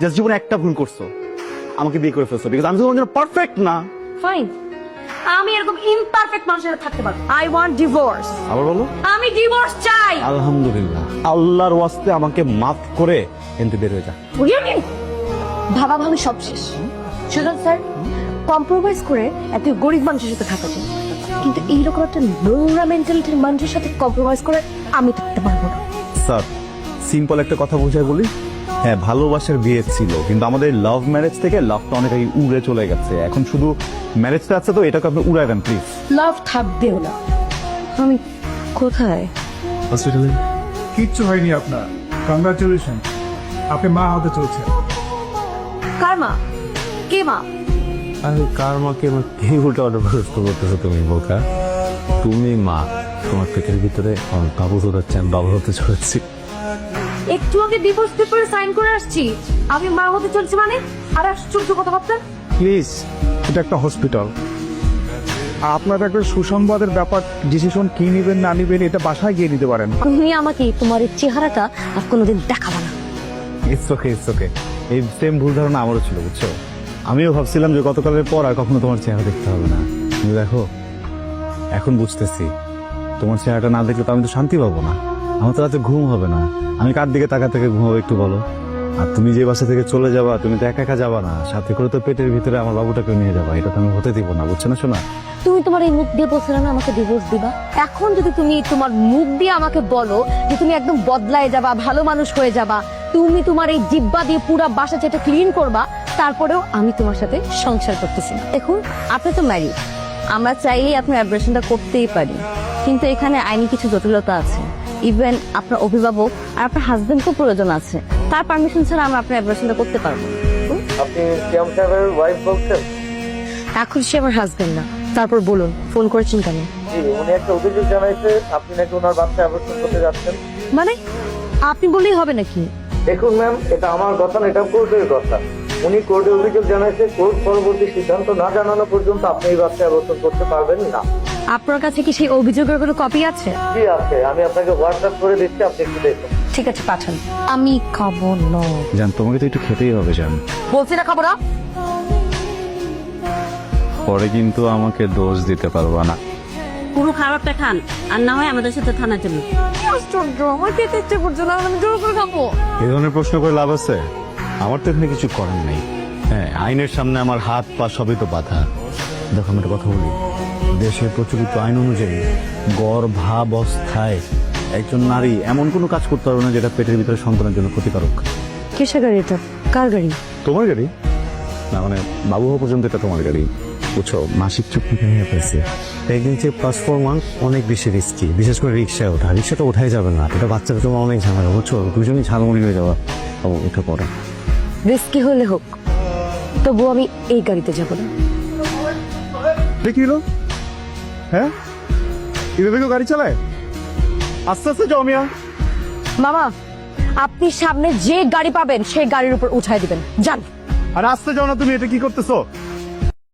Just জীবনে একটা ভুল করছো, আমাকে বিয়ে করে ফেলছো, বিকজ আমি তো তোমার জন্য পারফেক্ট না। ফাইন, আমি এরকম ইমপারফেক্ট মানুষের সাথে থাকতে পারবো। I want divorce. আবার বলো। আমি ডিভোর্স চাই। আলহামদুলিল্লাহ, আল্লাহর ওয়াস্তে আমাকে মাফ করে এনতে বের হয়ে যা। ভাবা ভাবি সব শেষ। সুজন স্যার, কম্প্রোমাইজ করে এত গরিব মানুষের সাথে থাকা যায়, কিন্তু এইরকম একটা নোংরা মেন্টালিটির মানুষের সাথে কম্প্রোমাইজ করে আমি থাকতে পারবো না। স্যার, সিম্পল একটা কথা বোঝায় বলি, হ্যাঁ ভালোবাসার বিয়ে ছিল, কিন্তু আমাদের লাভ ম্যারেজ থেকে লাভটা অনেক আগে উড়ে চলে গেছে। এখন শুধু ম্যারেজটা আছে, তো এটাকে আপনি উড়ায় দেন প্লিজ। লাভ থাকবেও না। আমি কোথায়? হসপিটালে। কিচ্ছু হয়নি আপনার, কংগ্রাচুলেশন, আপনি মা হতে চলছেন। কার মা? কে মা? আরে কার মাকে এই উল্টা অর্ডার প্রশ্ন করতেছো তুমি বোকা? তুমি মা, তোমার পেটের ভিতরে আমার বাবু হচ্ছে, আমি বাবু হতে চলেছি। একটু আগে ডিভোর্স পেপারে সাইন করে আসছি, আমি মা হতে চলছি মানে? আর আশ্চর্য কথাবার্তা। প্লিজ, এটা একটা হসপিটাল, আপনার একটা সুসংবাদের ব্যাপার। ডিসিশন কি নিবেন না নিবেন এটা বাসায় গিয়ে নিতে পারেন। তুমি আমাকে তোমার এই চেহারাটা আর কোনোদিন দেখাবো না। It's okay, it's okay. এই সেম ভুল ধারণা আমারও ছিল, বুঝছো? আমিও ভাবছিলাম যে গতকালের পর আর কখনো তোমার চেহারা দেখতে হবে না, কিন্তু দেখো এখন বুঝতেছি তোমার চেহারাটা না দেখলে তো আমি তো শান্তি পাবো না, আমার তো রাতে ঘুম হবে না। আমি কার দিকে তাকা থেকে ঘুমাবো একটু বলো? আর তুমি যে বাসা থেকে চলে যাবা, তুমি তো একা একা যাবা না, সাথে করে তো পেটের ভিতরে আমার বাবুটাকে নিয়ে যাবা, এটা তো আমি হতে দিব না, বুঝছো না শোনা? তুমি তোমার এই মুখ দিয়ে বলছিলে না আমাকে ডিভোর্স দিবা, এখন যদি তুমি তোমার মুখ দিয়ে আমাকে বলো যে তুমি একদম বদলায় যাবা, ভালো মানুষ হয়ে যাবা, তুমি তোমার এই জিব্বা দিয়ে পুরো বাসা যেটা ক্লিন করবা, তারপরেও আমি তোমার সাথে সংসার করতেছি না। দেখুন, আপনি তো ম্যারিড, আমরা চাইলেই আপনার অ্যাব্রেশনটা করতেই পারি, কিন্তু এখানে আইনি কিছু জটিলতা আছে। ইভেন আপনার অভিভাবক আর আপনার হাজবেন্ডকেও প্রয়োজন আছে, তার পারমিশন ছাড়া আমরা আপনার অ্যাব্রেশনটা করতে পারবো না। আপনি সিয়াম সাহেবের ওয়াইফ বলছেন? এখন সে আমার হাজবেন্ড না। তারপর বলুন, ফোন করেছেন কেন? জি, উনি একটা অভিযোগ জানাইছে আপনি নাকি ওনার বাচ্চা অ্যাবর্শন করতে যাচ্ছেন। মানে আপনি বললেই হবে নাকি? দেখুন ম্যাম, এটা আমার কথা না, এটা কোর্টের কথা। উনি কোর্টে অভিযোগ জানাইছে, কোর্ট পরবর্তী সিদ্ধান্ত না জানানো পর্যন্ত আপনি এই বাচ্চা অ্যাবর্শন করতে পারবেন না। আপনার কাছে কি সেই অভিযোগের কোনো কপি আছে? জি আছে, আমি আপনাকে হোয়াটসঅ্যাপ করে দিচ্ছি, আপনি একটু দেখুন। ঠিক আছে, পাঠান। আমি খাবো না। জান, তোমাকে তো একটু খেতেই হবে জান, বলছি না খাবো না। পরে কিন্তু আমাকে দোষ দিতে পারবা না। পুরো খাবারটা খান, আর না হয় আমাদের সাথে থানায় চলুন। আশ্চর্য, আমার খেতে ইচ্ছে করছে না, আমি জোর করে খাবো। এই ধরনের প্রশ্ন করে লাভ আছে? আমার তো এখানে কিছু করার নেই। হ্যাঁ, আইনের সামনে আমার হাত পা সবই তো বাধা। দেখো, আমি একটা কথা বলি, দেশের প্রচলিত আইন অনুযায়ী গর্ভাবস্থায় একজন নারী এমন কোনো কাজ করতে পারবে না যেটা পেটের ভিতরে সন্তানের জন্য ক্ষতিকারক। কিসের গাড়ি এটা? কার গাড়ি? তোমার গাড়ি না, মানে বাবু হওয়া পর্যন্ত এটা তোমার গাড়ি, বুঝছো? মাসিক চুক্তি নিয়ে পেয়েছে। প্রেগনেন্সি প্লাস 4 মান্থ অনেক বেশি রিস্কি, বিশেষ করে রিক্সায় ওঠা। রিক্সাটা ওঠাই যাবে না, এটা বাচ্চাটা তোমার অনেক ঝামেলা, বুঝছো? দুজনেই ঝালমুড়ি হয়ে যাওয়া। উঠে পড়ে রিস্কি হলে হোক, তবু আমি এই গাড়িতে যাবো না। দেখি হলো, হ্যাঁ এভাবে কেউ গাড়ি চালায়? আস্তে আস্তে যাও মিয়া। মামা, আপনি সামনে যে গাড়ি পাবেন সেই গাড়ির উপর উঠাই দিবেন, যান। আর আস্তে যাও না, তুমি এটা কি করতেছো?